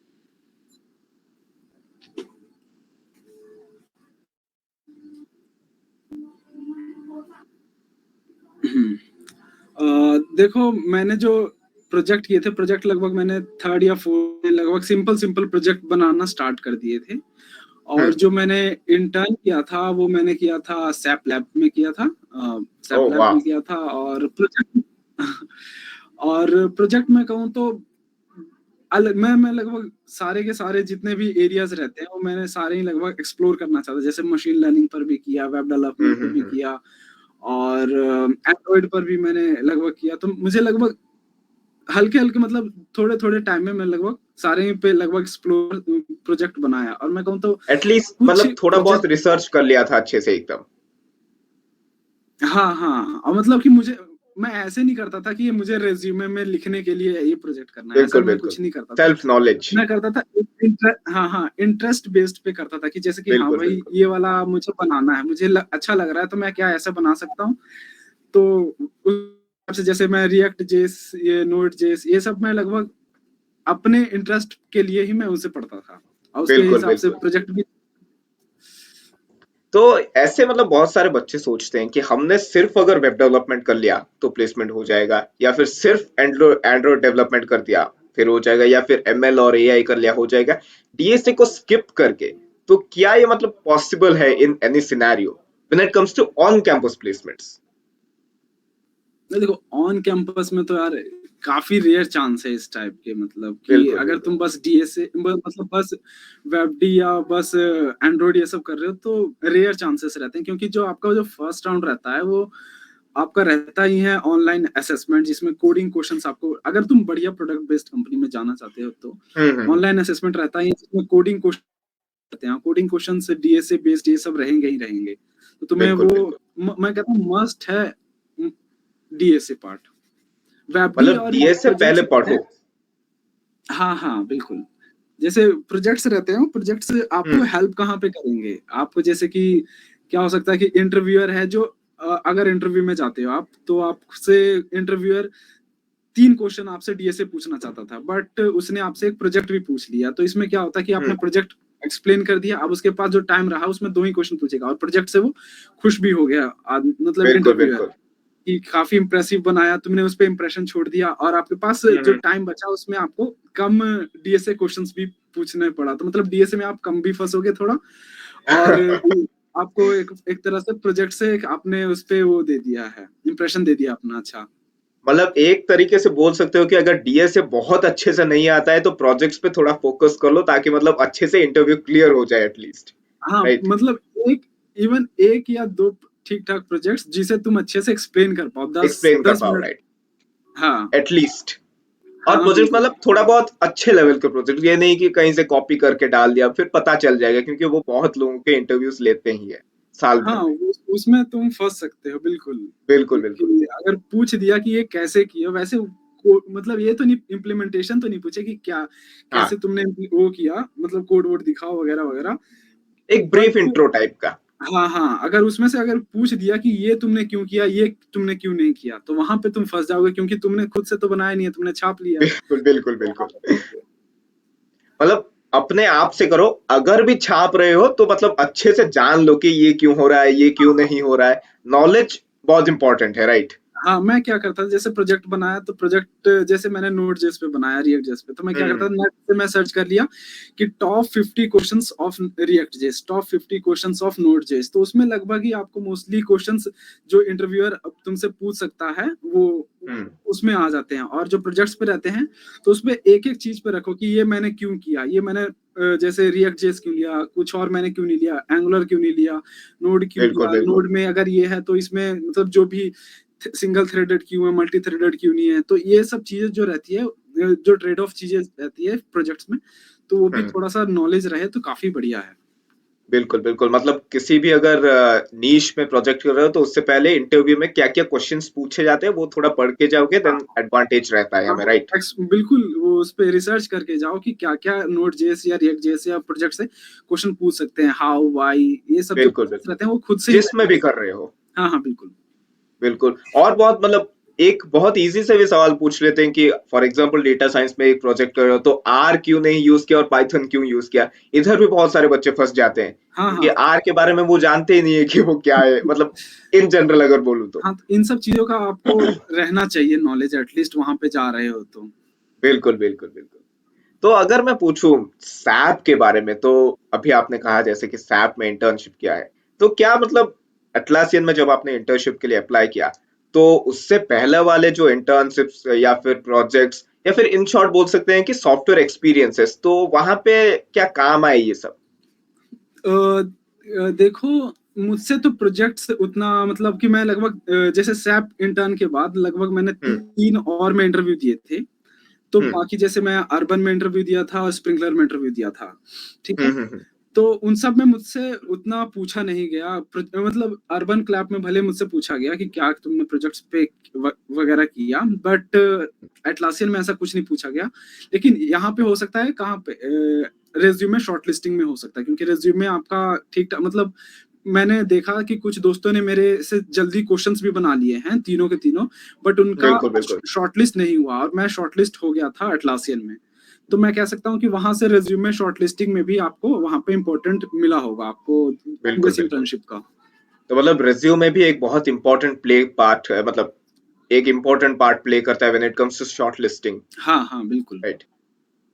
देखो, मैंने जो प्रोजेक्ट किए थे, प्रोजेक्ट लगभग मैंने थर्ड या फोर्थ में लगभग सिंपल सिंपल प्रोजेक्ट बनाना स्टार्ट कर दिए थे। और हम्म। जो मैंने इंटर्न किया था वो मैंने किया था सैप लैब में किया था, ओह सैप लैब वाह। में किया था। और प्रोजेक्ट और प्रोजेक्ट में कहूँ तो मैं लगभग सारे के सारे जितने भी एरियाज रहते हैं वो मैंने सारे ही लगभग एक्सप्लोर करना चाहता, जैसे मशीन लर्निंग पर भी किया, वेब डेवलपमेंट पे भी हम्म। किया, और एंड्रॉइड पर भी मैंने लगभग किया। तो मुझे लगभग हल्के हल्के, मतलब थोड़े थोड़े टाइम में मैं लगभग सारे पे लगभग एक्सप्लोर प्रोजेक्ट बनाया, और मैं कहूँ तो एटलीस्ट कुछ मतलब थोड़ा बहुत प्रोजेक्ट, रिसर्च कर लिया था अच्छे से एकदम। हाँ हाँ, और मतलब कि मुझे, मैं ऐसे नहीं करता था कि ये मुझे रेज्यूमे में लिखने के लिए ये प्रोजेक्ट करना है, ऐसा बिल्कुल मैं बिल्कुल। कुछ नहीं करता था। Self knowledge. मैं करता था हाँ हाँ, इंटरेस्ट बेस्ड पे करता था कि जैसे कि हाँ बिल्कुल भाई बिल्कुल। ये वाला मुझे बनाना है, मुझे अच्छा लग रहा है, तो मैं क्या ऐसा बना सकता हूँ। तो उस हिसाब से जैसे मैं रिएक्ट जेस, ये नोड जेस, ये सब मैं लगभग अपने इंटरेस्ट के लिए ही मैं उनसे पढ़ता था, और उसके बिल्कुल हिसाब से बिल्कुल। प्रोजेक्ट भी। तो ऐसे मतलब बहुत सारे बच्चे सोचते हैं कि हमने सिर्फ अगर वेब डेवलपमेंट कर लिया तो प्लेसमेंट हो जाएगा, या फिर सिर्फ एंड्रॉइड डेवलपमेंट कर दिया फिर हो जाएगा, या फिर एमएल और एआई कर लिया हो जाएगा डीएसए को स्किप करके। तो क्या ये मतलब पॉसिबल है in any scenario when it comes to on campus placements? नहीं देखो, ऑन कैंपस में तो यार काफी रेयर चांस है इस टाइप के, मतलब कि बिल्कुल अगर बिल्कुल। तुम बस डीएसए मतलब बस वेबडी या बस एंड्रॉइड ये सब कर रहे हो तो रेयर चांसेस रहते हैं, क्योंकि जो आपका जो फर्स्ट राउंड रहता है वो आपका रहता ही है ऑनलाइन असेसमेंट, जिसमें कोडिंग क्वेश्चंस आपको, अगर तुम बढ़िया प्रोडक्ट बेस्ड कंपनी में जाना चाहते हो तो हम्म। ऑनलाइन असेसमेंट रहता ही है, जिसमें कोडिंग क्वेश्चन रहते हैं, कोडिंग क्वेश्चन से डीएसए बेस्ड ये सब रहेंगे ही रहेंगे। तो तुम्हें बिल्कुल वो बिल्कुल। मैं कहता हूँ मस्ट है डीएसए पार्ट। वेबडी मतलब और ये डीएसए पहले प्रोजेक्ट्स रहते हैं। पढ़ो। हाँ हाँ बिल्कुल। जैसे प्रोजेक्ट्स रहते हैं, प्रोजेक्ट्स आपको हम्म हेल्प कहाँ पे करेंगे, आपको जैसे कि क्या हो सकता है कि इंटरव्यूअर है जो अगर इंटरव्यू में जाते हो आप, तो आपसे इंटरव्यूअर 3 क्वेश्चन आपसे डीएसए पूछना चाहता था, बट उसने आपसे एक प्रोजेक्ट भी पूछ लिया, तो इसमें क्या होता है कि आपने हम्म। प्रोजेक्ट एक्सप्लेन कर दिया, अब उसके पास जो टाइम रहा उसमें 2 ही क्वेश्चन पूछेगा, और प्रोजेक्ट से वो खुश भी हो गया मतलब बिल्कुल इंटरव्यूअर, बिल्कुल। कि काफी इंप्रेसिव बनाया तुमने, उस पे इंप्रेशन छोड़ दिया, और आपके पास जो हम्म। टाइम बचा उसमें आपको कम डीएसए क्वेश्चंस भी पूछने पड़ा, तो मतलब डीएसए में आप कम भी फंसोगे थोड़ा, और आपको एक तरह से प्रोजेक्ट से आपने उस पे वो दे दिया है, इंप्रेशन दे दिया अपना अच्छा। मतलब एक तरीके से बोल सकते हो कि अगर डीएसए बहुत अच्छे से नहीं आता है तो प्रोजेक्ट्स पे थोड़ा फोकस कर लो, ताकि मतलब अच्छे से इंटरव्यू क्लियर हो जाए एटलीस्ट। हाँ राइट। मतलब एक, इवन एक या दो ठीक ठाक प्रोजेक्ट्स जिसे तुम अच्छे से एक्सप्लेन कर पाओ, दस एक्सप्लेन कर दस पाओ, मिनट राइट। हाँ एटलीस्ट। और हाँ प्रोजेक्ट बिल्कुल। मतलब थोड़ा बहुत अच्छे लेवल के प्रोजेक्ट, ये नहीं कि कहीं से कॉपी करके डाल दिया फिर पता चल जाएगा, क्योंकि वो बहुत लोगों के इंटरव्यूज लेते ही है साल भर हाँ में। उसमें तुम फंस सकते हो बिल्कुल, बिल्कुल बिल्कुल। कि अगर पूछ दिया कि ये कैसे किया, वैसे मतलब ये तो नहीं, इम्प्लीमेंटेशन तो नहीं पूछे कि क्या हाँ, कैसे तुमने वो किया, मतलब कोड वोड दिखाओ वगैरह वगैरह, एक ब्रीफ बट इंट्रो टाइप का। हाँ हाँ, अगर उसमें से अगर पूछ दिया कि ये तुमने क्यों किया, ये तुमने क्यों नहीं किया, तो वहां पे तुम फंस जाओगे, क्योंकि तुमने खुद से तो बनाया नहीं है, तुमने छाप लिया। बिल्कुल बिल्कुल तो वहां बिल्कुल। पे फंस गए। मतलब अपने आप से करो। अगर भी छाप रहे हो तो मतलब अच्छे से जान लो कि ये क्यों हो रहा है, ये क्यों नहीं हो रहा है। नॉलेज बहुत इंपॉर्टेंट है, राइट। हाँ मैं क्या करता था, जैसे प्रोजेक्ट बनाया तो प्रोजेक्ट जैसे मैंने नोड जेएस पे बनाया, रिएक्ट जेएस पे, तो मैं क्या करता था, नेट पे मैं सर्च कर लिया कि top 50 questions of react JS, top 50 questions of node JS, तो उसमें लगभग ही आपको मोस्टली क्वेश्चंस जो इंटरव्यूअर तुमसे पूछ सकता है वो हम्म। उसमें आ जाते हैं, और जो प्रोजेक्ट्स पे रहते हैं तो उसमें एक एक चीज पे रखो कि ये मैंने क्यों किया, ये मैंने जैसे रिएक्ट जेएस क्यों लिया, कुछ और मैंने क्यों नहीं लिया, एंगुलर क्यों नहीं लिया, नोड क्यों बिल्कुल लिया, बिल्कुल। नोड में अगर ये है तो इसमें मतलब जो भी सिंगल थ्रेडेड क्यों है, मल्टी थ्रेडेड क्यों नहीं है, तो ये सब चीजें जो रहती है, जो ट्रेड ऑफ चीजें रहती है प्रोजेक्ट्स में, तो वो भी हम्म। थोड़ा सा नॉलेज रहे तो काफी बढ़िया है। बिल्कुल बिल्कुल। मतलब किसी भी अगर नीश में प्रोजेक्ट कर रहे हो तो उससे पहले इंटरव्यू में क्या क्या क्वेश्चंस पूछे जाते हैं वो थोड़ा पढ़ के जाओगे, देन हाँ एडवांटेज रहता है हमें, आप राइट। बिल्कुल वो उस पे रिसर्च करके जाओ कि क्या क्या नोड जेएस या रिएक्ट जेएस या प्रोजेक्ट से क्वेश्चन पूछ सकते हैं, हाउ वाई, ये सब जो बिल्कुल क्वेश्चन बिल्कुल। रहते हैं वो खुद से ही जिसमें भी प्रैक्टिस। कर रहे हो। हाँ हाँ बिल्कुल। बिल्कुल। और बहुत मतलब एक बहुत इजी से भी सवाल पूछ लेते हैं कि फॉर एग्जांपल डेटा साइंस में एक प्रोजेक्ट कर रहे हो तो आर क्यों नहीं यूज किया और पाइथन क्यों यूज किया। इधर भी बहुत सारे बच्चे फंस जाते हैं, हाँ क्योंकि हाँ आर के बारे में वो जानते ही नहीं है कि वो क्या है, मतलब इन जनरल अगर बोलूँ तो। हाँ, तो इन सब चीजों का आपको रहना चाहिए नॉलेज, एटलीस्ट वहां पे जा रहे हो तो। बिल्कुल बिल्कुल बिल्कुल। तो अगर मैं पूछूं सैप के बारे में, तो अभी आपने कहा जैसे कि सैप में इंटर्नशिप किया है, तो क्या मतलब अटलासियन में जब आपने इंटर्नशिप के लिए अप्लाई किया तो उससे पहले वाले जो इंटर्नशिप्स या फिर प्रोजेक्ट्स या फिर इन शॉर्ट बोल सकते हैं कि सॉफ्टवेयर एक्सपीरियंसेस, तो वहां पे क्या काम आए ये सब? देखो, मुझसे तो प्रोजेक्ट्स उतना, मतलब कि मैं लगभग जैसे सैप इंटर्न के बाद लगभग मैंने हम्म 3 और में इंटरव्यू दिए थे, तो बाकी जैसे मैं अर्बन में इंटरव्यू दिया था और स्प्रिंकलर में इंटरव्यू दिया था, ठीक है। तो उन सब में मुझसे उतना पूछा नहीं गया, मतलब अर्बन क्लैप में भले मुझसे पूछा गया कि क्या तुमने प्रोजेक्ट्स पे वगैरह किया, बट एटलासियन में ऐसा कुछ नहीं पूछा गया। लेकिन यहाँ पे हो सकता है, कहाँ पे, रेज्यूमे शॉर्टलिस्टिंग में हो सकता है, क्योंकि रेज्यूमे आपका ठीक ठाक, मतलब मैंने देखा कि कुछ दोस्तों ने मेरे से जल्दी क्वेश्चंस भी बना लिए हैं, तीनों के तीनों, बट उनका शॉर्टलिस्ट नहीं हुआ और मैं शॉर्टलिस्ट हो गया था एटलासियन में। तो मैं कह सकता हूँ कि वहां से रेज्यूमे शॉर्टलिस्टिंग में भी आपको वहां पे इम्पोर्टेंट मिला होगा आपको इंटर्नशिप का। तो मतलब रेज्यूमे भी एक बहुत इंपॉर्टेंट प्ले पार्ट है, मतलब एक इंपॉर्टेंट पार्ट प्ले करता है when it comes to shortlisting. हाँ हाँ बिल्कुल राइट,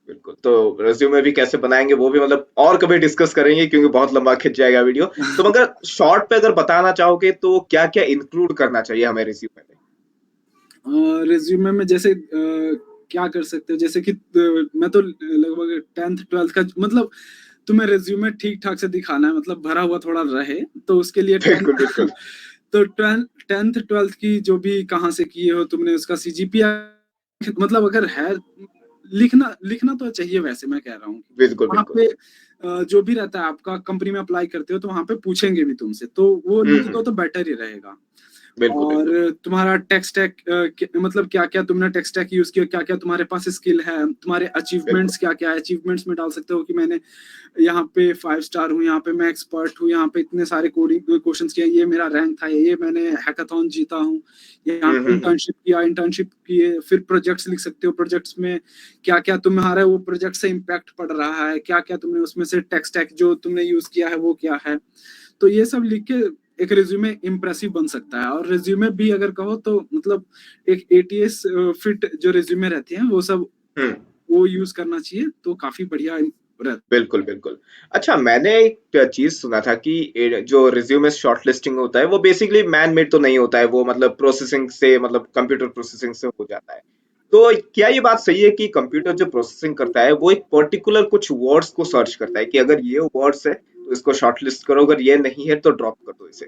बिल्कुल। तो रेज्यूमे भी कैसे बनाएंगे वो भी मतलब और कभी डिस्कस करेंगे, क्योंकि बहुत लंबा खिंच जाएगा वीडियो। तो मगर शॉर्ट पे अगर बताना चाहोगे तो क्या क्या इंक्लूड करना चाहिए हमें रेज्यूमे में? रेज्यूमे में जैसे क्या कर सकते हो, जैसे कि मैं तो लगभग 10th 12th का, मतलब तुम्हें रेज्यूमे ठीक ठाक से दिखाना है, मतलब भरा हुआ थोड़ा रहे, तो उसके लिए बिल्कुल बिल्कुल। तो 10th 12th की जो भी कहाँ से किए हो तुमने, उसका सीजीपीए, मतलब अगर है, लिखना लिखना तो चाहिए, वैसे मैं कह रहा हूँ बिल्कुल वहाँ बिल्कुल। पे जो भी रहता है, आपका कंपनी में अप्लाई करते हो तो वहाँ पे पूछेंगे भी तुमसे, तो वो लिख दो तो बेटर ही रहेगा। बिल्कुल और बिल्कुल। तुम्हारा टेक स्टैक, मतलब क्या क्या तुमने टेक स्टैक यूज किया, क्या क्या तुम्हारे पास स्किल है, तुम्हारे बिल्कुल अचीवमेंट्स क्या क्या है। अचीवमेंट्स में डाल सकते हो कि मैंने यहाँ पे 5 स्टार हूँ, यहाँ पे मैं एक्सपर्ट हूँ, यहाँ पे इतने सारे कोडिंग क्वेश्चंस किए, ये मेरा रैंक था, ये मैंने हैकाथॉन जीता हूँ, यहाँ पे इंटर्नशिप किया, इंटर्नशिप किए। फिर प्रोजेक्ट्स लिख सकते हो, प्रोजेक्ट्स में क्या क्या तुम्हारा वो प्रोजेक्ट से इम्पैक्ट पड़ रहा है, क्या क्या तुमने उसमें से टेक स्टैक जो तुमने यूज किया है वो क्या है। तो ये सब लिख के एक रिज्यूमे इम्प्रेसिव बन सकता है। और रिज्यूमे भी अगर कहो तो मतलब एक एटीएस फिट जो रिज्यूमे रहते हैं वो सब वो यूज करना चाहिए, तो काफी बढ़िया रहता। बिल्कुल बिल्कुल। अच्छा, मैंने एक चीज सुना था कि जो रिज्यूमे शॉर्टलिस्टिंग होता है वो बेसिकली मैन मेड तो नहीं होता है, वो मतलब प्रोसेसिंग से, मतलब कंप्यूटर प्रोसेसिंग से हो जाता है। तो क्या ये बात सही है कि कंप्यूटर जो प्रोसेसिंग करता है वो एक पर्टिकुलर कुछ वर्ड्स को सर्च करता है कि अगर ये वर्ड्स है तो इसको शॉर्टलिस्ट करो, अगर ये नहीं है तो ड्रॉप कर दो इसे?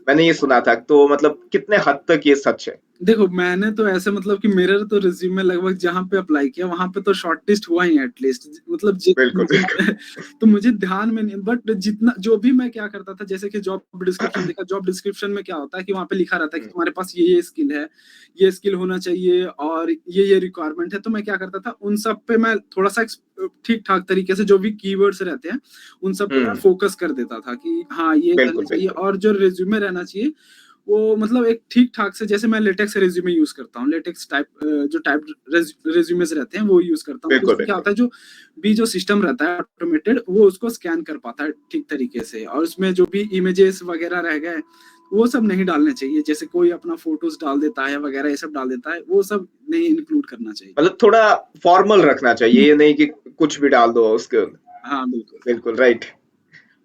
मैंने ये सुना था, तो मतलब कितने हद तक ये सच है? देखो मैंने तो ऐसे, मतलब कि मेरा तो रिज्यूमे लगभग जहाँ पे अप्लाई किया वहां पे तो शॉर्टलिस्ट हुआ ही एटलीस्ट, मतलब बिल्कुल बिल्कुल। तो मुझे ध्यान में नहीं, बट जितना जो भी मैं क्या करता था, जैसे कि जॉब डिस्क्रिप्शन देखा, जॉब डिस्क्रिप्शन में क्या होता है कि वहां पे लिखा रहता है कि तुम्हारे पास ये स्किल है, ये स्किल होना चाहिए और ये रिक्वायरमेंट है। तो मैं क्या करता था, उन सब पे मैं थोड़ा सा ठीक ठाक तरीके से जो भी कीवर्ड्स रहते हैं उन सब पे मैं फोकस कर देता था कि हाँ ये रहना चाहिए। और जो रिज्यूमे रहना चाहिए वो मतलब एक ठीक ठाक से, जैसे मैं लेटेक्स रिज्यूमे यूज करता हूँ, लेटेक्स टाइप जो टाइप रिज्यूमेस रहते हैं वो यूज करता हूँ। उसमें क्या होता है, जो सिस्टम रहता है ऑटोमेटेड, वो उसको स्कैन कर पाता है ठीक तरीके से, और उसमें जो भी इमेजेस वगैरह रह गए वो सब नहीं डालने चाहिए, जैसे कोई अपना फोटोज डाल देता है वगैरह, ये सब डाल देता है, वो सब नहीं इंक्लूड करना चाहिए। मतलब थोड़ा फॉर्मल रखना चाहिए, ये नहीं कि कुछ भी डाल दो उसके अंदर। हाँ बिल्कुल। बिल्कुल राइट।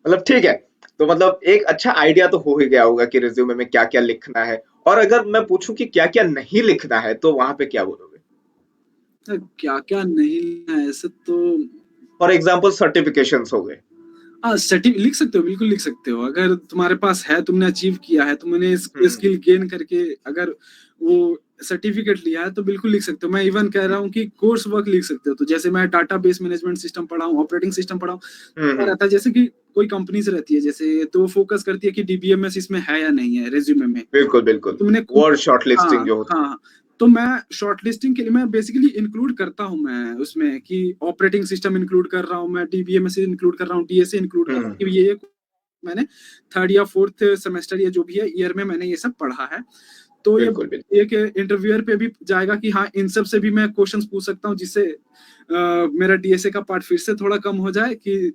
मतलब ठीक है। तो मतलब एक अच्छा आइडिया तो हो ही गया होगा कि रिज्यूमे में क्या क्या लिखना है। और अगर मैं पूछूं कि क्या क्या नहीं लिखना है तो वहां पे क्या बोलोगे? क्या क्या नहीं है ऐसे तो, फॉर एग्जाम्पल सर्टिफिकेशंस हो गए। हाँ लिख सकते हो, बिल्कुल लिख सकते हो। अगर तुम्हारे पास है, तुमने अचीव किया है, तुमने स्किल गेन करके अगर वो सर्टिफिकेट लिया है तो बिल्कुल लिख सकते हो। मैं इवन कह रहा हूँ कि कोर्स वर्क लिख सकते हो। तो जैसे मैं डाटा बेस मैनेजमेंट सिस्टम पढ़ा हूँ, ऑपरेटिंग सिस्टम पढ़ा हूँ, क्या रहता है जैसे कि कोई कंपनीज रहती है जैसे, तो वो फोकस करती है कि डीबीएमएस इसमें है या नहीं है रेज्यूमे में। बिल्कुल बिल्कुल। तुमने वर्ड शॉर्टलिस्टिंग हाँ जो होती है। हाँ, तो मैं शॉर्टलिस्टिंग के लिए मैं बेसिकली इंक्लूड करता हूँ मैं उसमें कि ऑपरेटिंग सिस्टम इंक्लूड कर रहा हूँ, मैं डीबीएमएस इंक्लूड कर रहा हूँ, डीएसए इंक्लूड कर रहा हूँ कि ये मैंने 3rd या 4th सेमेस्टर या जो भी है ईयर में मैंने ये सब पढ़ा है। तो ये बिल्कुल बिल्कुल। एक इंटरव्यूअर पे भी जाएगा कि हाँ इन सब से भी मैं क्वेश्चंस पूछ सकता हूँ, जिससे मेरा डीएसए का पार्ट फिर से थोड़ा कम हो जाए कि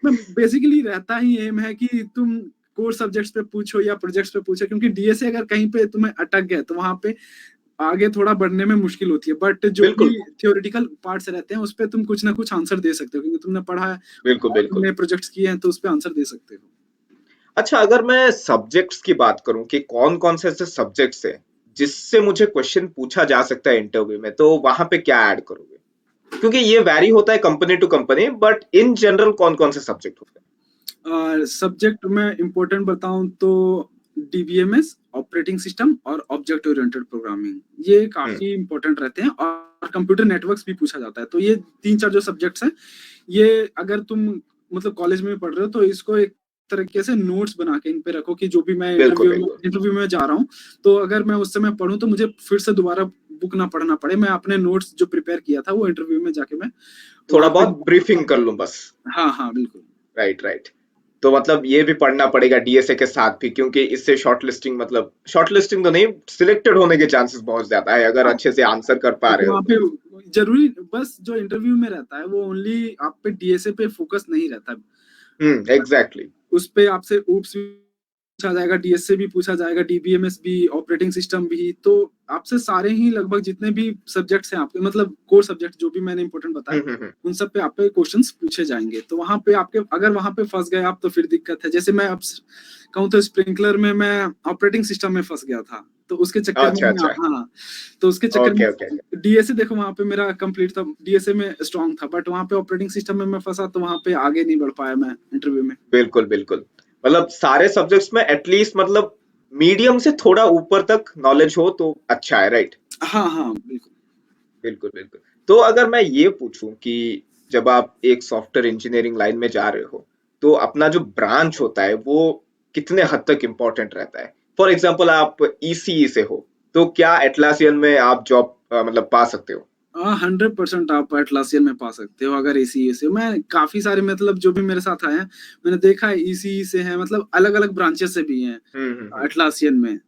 बेसिकली रहता ही एम है कि तुम कोर सब्जेक्ट्स पे पूछो या प्रोजेक्ट्स पे पूछो, क्योंकि डीएसए अगर कहीं पे तुम्हें अटक गए तो वहां पे आगे थोड़ा बढ़ने में मुश्किल होती है। बट जो भी बिल्कुल थियोरेटिकल पार्ट्स रहते हैं उस पे तुम कुछ ना कुछ आंसर दे सकते हो, क्योंकि तुमने पढ़ा है, बिल्कुल। बिल्कुल। तुमने प्रोजेक्ट्स किए हैं, तो उस पे आंसर दे सकते हो। अच्छा, अगर मैं सब्जेक्ट्स की बात करूं कि कौन कौन से ऐसे सब्जेक्ट्स हैं जिससे मुझे क्वेश्चन पूछा जा सकता है इंटरव्यू में, तो वहां पे क्या ऐड करोगे? क्योंकि ये वैरी होता है company to company, but in general कौन कौन से सब्जेक्ट होते सब्जेक्ट में इम्पोर्टेंट बताऊं तो डीबीएमएस ऑपरेटिंग सिस्टम और ऑब्जेक्ट ओरिएंटेड प्रोग्रामिंग, ये हम्म काफी इंपॉर्टेंट रहते हैं। और कंप्यूटर नेटवर्क्स भी पूछा जाता है। तो ये 3-4 जो सब्जेक्ट्स हैं, ये अगर तुम मतलब कॉलेज में पढ़ रहे हो तो इसको एक तरीके से नोट्स बना के इन पे रखो कि जो भी मैं बिल्कुल बिल्कुल इंटरव्यू में जा रहा हूँ, तो अगर मैं उस समय पढूं तो मुझे फिर से दोबारा बुक ना पढ़ना पड़े। मैं अपने नोट्स जो प्रिपेयर किया था वो इंटरव्यू में जाके मैं थोड़ा वहां पे। बहुत ब्रीफिंग कर लूं बस। हाँ हाँ बिल्कुल। Right right. तो मतलब ये भी पढ़ना पड़ेगा डीएसए के साथ भी, क्योंकि इससे शॉर्टलिस्टिंग, मतलब शॉर्टलिस्टिंग तो नहीं, सिलेक्टेड होने के चांसेस बहुत ज्यादा है अगर हाँ, अच्छे से आंसर कर पा क्योंकि रहे हो वहाँ तो। पे जरूरी बस जो इंटरव्यू में रहता है वो ओनली आप पे डीएसए पे फोकस नहीं रहता है। एग्जैक्टली। उस पे आपसे ऊप्स भी पूछा जाएगा, डीएसए भी पूछा जाएगा, डीबीएमएस भी, ऑपरेटिंग सिस्टम भी। तो आपसे सारे ही लगभग जितने भी सब्जेक्ट्स हैं आपके, मतलब कोर सब्जेक्ट जो भी मैंने इंपॉर्टेंट बताया, हम्म। उन सब पे आप पे क्वेश्चंस पूछे जाएंगे। तो वहां पे आपके अगर वहां पे फंस गए आप तो फिर दिक्कत है। जैसे मैं अब कहूँ तो स्प्रिंकलर में मैं ऑपरेटिंग सिस्टम में फंस गया था, तो उसके चक्कर में अच्छा अच्छा। हाँ, तो उसके चक्कर ओके ओके। में डीएसए देखो वहां पे मेरा कंप्लीट था, डीएसए में स्ट्रांग था, बट वहां पे ऑपरेटिंग सिस्टम में मैं फंसा तो वहां पे आगे नहीं बढ़ पाया मैं इंटरव्यू में। बिल्कुल बिल्कुल। मतलब सारे सब्जेक्ट्स में एटलीस्ट मतलब मीडियम से थोड़ा ऊपर तक नॉलेज हो तो अच्छा है, राइट? हाँ हाँ बिल्कुल। बिल्कुल बिल्कुल। तो अगर मैं ये पूछूं कि जब आप एक सॉफ्टवेयर इंजीनियरिंग लाइन में जा रहे हो, तो अपना जो ब्रांच होता है वो कितने हद तक इम्पोर्टेंट रहता है? फॉर एग्जांपल आप ईसीई से हो, तो क्या एटलासियन में आप जॉब मतलब पा सकते हो? हाँ 100% आप एटलासियन में पा सकते हो अगर ईसीई से। मैं काफी सारे मतलब जो भी मेरे साथ आए हैं मैंने देखा है ईसीई से हैं, मतलब अलग अलग ब्रांचेस से भी हैं हम्म। एटलासियन में।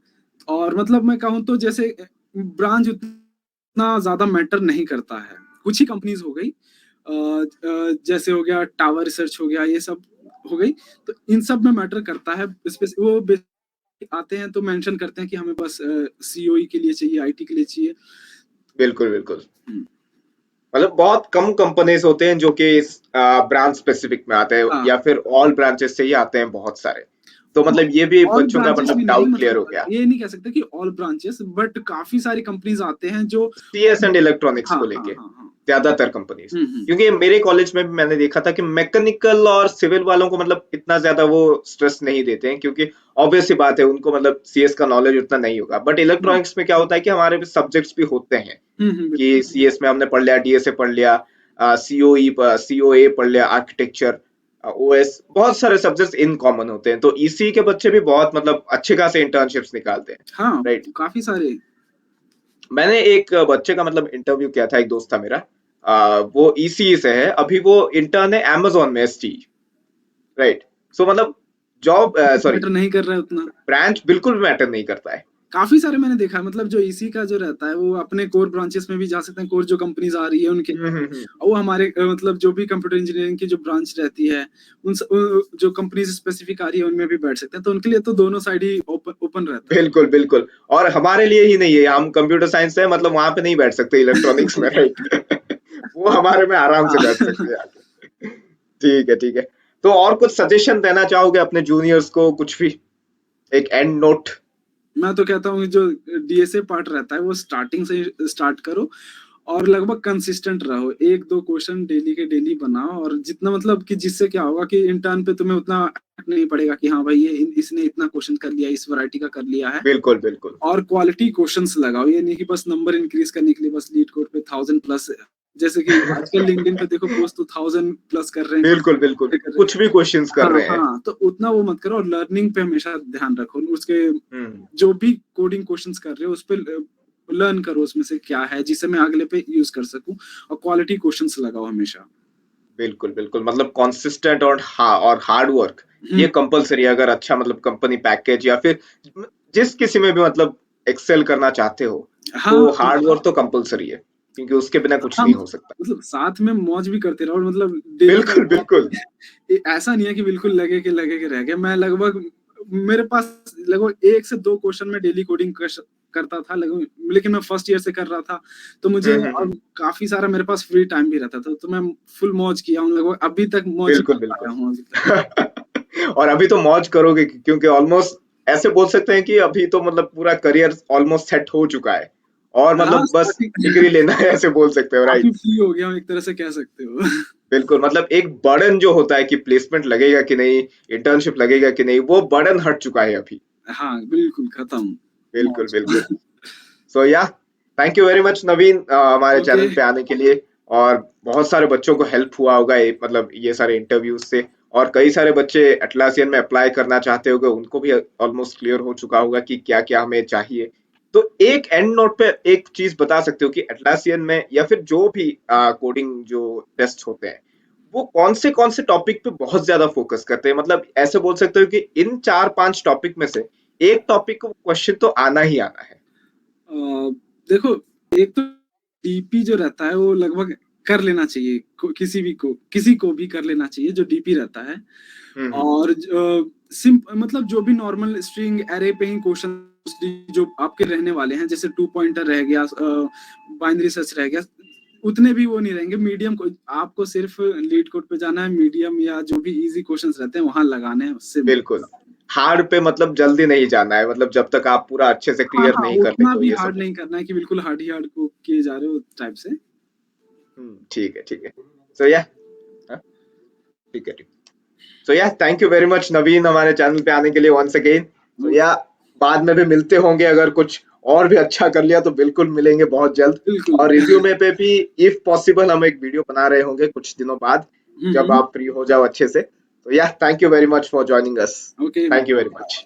और मतलब मैं कहूँ तो जैसे ब्रांच उतना ज्यादा मैटर नहीं करता है। कुछ ही कंपनीज हो गई, जैसे हो गया टावर रिसर्च हो गया, ये सब हो गई। तो इन सब में मैटर करता है। वो आते हैं तो मेंशन करते हैं कि हमें बस सीओई के लिए चाहिए, आईटी के लिए चाहिए। बिल्कुल बिल्कुल। हम्म, मतलब बहुत कम कंपनीज होते हैं जो कि इस ब्रांच स्पेसिफिक में आते हैं, हाँ या फिर ऑल ब्रांचेस से ही आते हैं बहुत सारे। तो मतलब ये भी ऑल बच्चों का ब्रांचेस मतलब भी नहीं, डाउट क्लियर मतलब हो गया। ये नहीं कह सकते कि ऑल ब्रांचेस, बट काफी सारी कंपनीज आते हैं जो। सीएस एंड इलेक्ट्रॉनिक्स हाँ को हाँ लेके हाँ हाँ। ज्यादातर कंपनीज, हम्म। क्योंकि मेरे कॉलेज में भी मैंने देखा था कि मैकेनिकल और सिविल वालों को मतलब इतना ज्यादा वो स्ट्रेस नहीं देते हैं, क्योंकि ऑब्वियस सी बात है उनको मतलब सीएस का नॉलेज उतना नहीं होगा। बट हम्म इलेक्ट्रॉनिक्स में क्या होता है कि हमारे सब्जेक्ट्स भी होते हैं कि बिल्कुल। सीएस में हमने पढ़ लिया, डीएसए पढ़ लिया, सीओई सीओए पढ़ लिया, आर्किटेक्चर, ओएस, बहुत सारे सब्जेक्ट्स इन कॉमन होते हैं। तो ईसी के बच्चे भी बहुत मतलब अच्छे खासे इंटर्नशिप्स निकालते हैं, हाँ राइट? काफी सारे। मैंने एक बच्चे का मतलब इंटरव्यू किया था, एक दोस्त था मेरा, वो ईसीई से है, अभी वो इंटर्न है अमेजोन में, एसटी, राइट? सो मतलब जॉब, सॉरी, मैटर नहीं कर रहा है उतना। ब्रांच बिल्कुल भी मैटर नहीं करता है। काफी सारे मैंने देखा है, मतलब जो इसी का जो रहता है वो अपने कोर ब्रांचेस में भी जा सकते हैं। कोर जो कंपनीज आ रही है उनके, हम्म। और वो हमारे मतलब जो भी कंप्यूटर इंजीनियरिंग की जो ब्रांच रहती है जो कंपनीज स्पेसिफिक आ रही है उनमें भी बैठ सकते हैं। तो उनके लिए तो दोनों साइड ही ओपन रहता बिल्कुल बिल्कुल। और हमारे लिए ही नहीं है, हम कंप्यूटर साइंस है, मतलब वहां पे नहीं बैठ सकते इलेक्ट्रॉनिक्स में, राइट? वो हमारे में आराम से बैठ है। सकते हैं आके। ठीक है ठीक है। तो और कुछ सजेशन देना चाहोगे अपने जूनियर्स को, कुछ भी, एक एंड नोट? मैं तो कहता हूँ कि जो डीएसए पार्ट रहता है वो स्टार्टिंग से स्टार्ट करो और लगभग कंसिस्टेंट रहो। 1-2 क्वेश्चन डेली के डेली बनाओ, और जितना मतलब कि जिससे क्या होगा कि इंटर्न पे तुम्हें उतना नहीं पड़ेगा कि हाँ भाई ये इसने इतना क्वेश्चन कर लिया, इस वैरायटी का कर लिया है। बिल्कुल बिल्कुल। और क्वालिटी क्वेश्चंस लगाओ, ये नहीं कि बस नंबर इंक्रीज करने के लिए बस लीड कोड पे 1000+। जैसे कि आजकल लिंक्डइन पे देखो पोस्ट तो 1000+ कर रहे हैं, कुछ बिल्कुल बिल्कुल। कर रहे हैं। कुछ भी क्वेश्चंस कर हाँ रहे हैं। हाँ, तो उतना वो मत करो और लर्निंग पे हमेशा ध्यान रखो। उसके हम्म। जो भी कोडिंग क्वेश्चंस कर रहे हो उस पे लर्न करो उसमें से क्या है जिसे मैं अगले पे यूज कर सकूं, और क्वालिटी क्वेश्चंस लगाओ हमेशा। बिल्कुल बिल्कुल। मतलब कंसिस्टेंट और और हार्ड वर्क, ये हम्म। कंपलसरी है अगर अच्छा मतलब कंपनी पैकेज या फिर जिस किसी में भी मतलब एक्सेल करना चाहते हो। हाँ तो हार्ड वर्क तो कंपलसरी है, क्योंकि उसके बिना कुछ हाँ, नहीं हो सकता। मतलब साथ में मौज भी करते रहो, मतलब डेली का बिल्कुल बिल्कुल। ऐसा नहीं है कि बिल्कुल लगे के रह गए। मैं लगभग मेरे पास लगभग 1 से 2 क्वेश्चन में डेली कोडिंग करता था लगभग, लेकिन मैं फर्स्ट ईयर से कर रहा था। तो मुझे हम्म। अब काफी सारा मेरे पास फ्री टाइम भी रहता था, तो मैं फुल मौज किया हूँ लगभग, अभी तक मौज ही बिल्कुल कर बिल्कुल। पाया हूँ अभी तक। और अभी तो मौज करोगे, क्योंकि ऑलमोस्ट ऐसे बोल सकते हैं कि अभी तो मतलब पूरा करियर ऑलमोस्ट सेट हो चुका है, और हाँ मतलब बस डिग्री लेना है, ऐसे बोल सकते हो, काफी राइट? फ्री हो गया हूँ एक तरह से कह सकते हो। बिल्कुल। मतलब एक बर्डन जो होता है कि प्लेसमेंट लगेगा कि नहीं, इंटर्नशिप लगेगा कि नहीं, वो बर्डन हट चुका है अभी। हाँ, बिल्कुल खत्म। बिल्कुल मौज। बिल्कुल। सो या थैंक यू वेरी मच नवीन, हमारे ओके। चैनल पे आने के लिए। और बहुत सारे बच्चों को हेल्प हुआ होगा मतलब ये सारे इंटरव्यूज से। और कई सारे बच्चे एटलासियन में अप्लाई करना चाहते होंगे, उनको भी ऑलमोस्ट क्लियर हो चुका होगा कि क्या क्या हमें चाहिए। तो एक एंड नोट पे एक चीज बता सकते हो कि एटलासियन में या फिर जो भी कोडिंग जो टेस्ट होते हैं, वो कौन से टॉपिक पे बहुत ज्यादा फोकस करते हैं? मतलब ऐसे बोल सकते हो कि इन 4-5 टॉपिक में से एक टॉपिक को क्वेश्चन तो आना ही आना है। देखो, एक तो डीपी जो रहता है वो लगभग कर लेना चाहिए, किसी को भी कर लेना चाहिए जो डीपी रहता है। हम्म। और मतलब जो भी नॉर्मल स्ट्रिंग एरे पे ही क्वेश्चन जो आपके रहने वाले हैं, जैसे 2 पॉइंटर रह गया, बाइनरी सर्च रह गया, उतने भी वो नहीं रहेंगे। मीडियम को आपको सिर्फ लीड कोड पे जाना है, मीडियम या जो भी इजी क्वेश्चंस रहते हैं वहां लगाने हैं, उससे बिल्कुल। हार्ड पे मतलब जल्दी नहीं जाना है, मतलब जब तक आप पूरा अच्छे से हाँ क्लियर हाँ, नहीं कर उतना लेते हो भी ये सब। हार्ड नहीं करना है कि बिल्कुल हार्ड ही हार्ड को किए जा रहे हो टाइप से। ठीक है ठीक है। सो या ठीक है ठीक। सो या थैंक यू वेरी मच नवीन, हमारे चैनल पे आने के लिए वंस अगेन। सो या बाद में भी मिलते होंगे, अगर कुछ और भी अच्छा कर लिया तो बिल्कुल मिलेंगे बहुत जल्द। बिल्कुल। और रिज्यूमे पे भी इफ पॉसिबल हम एक वीडियो बना रहे होंगे कुछ दिनों बाद, जब हम्म। आप फ्री हो जाओ अच्छे से। तो या thank you very much for joining us. Okay. Thank you very much.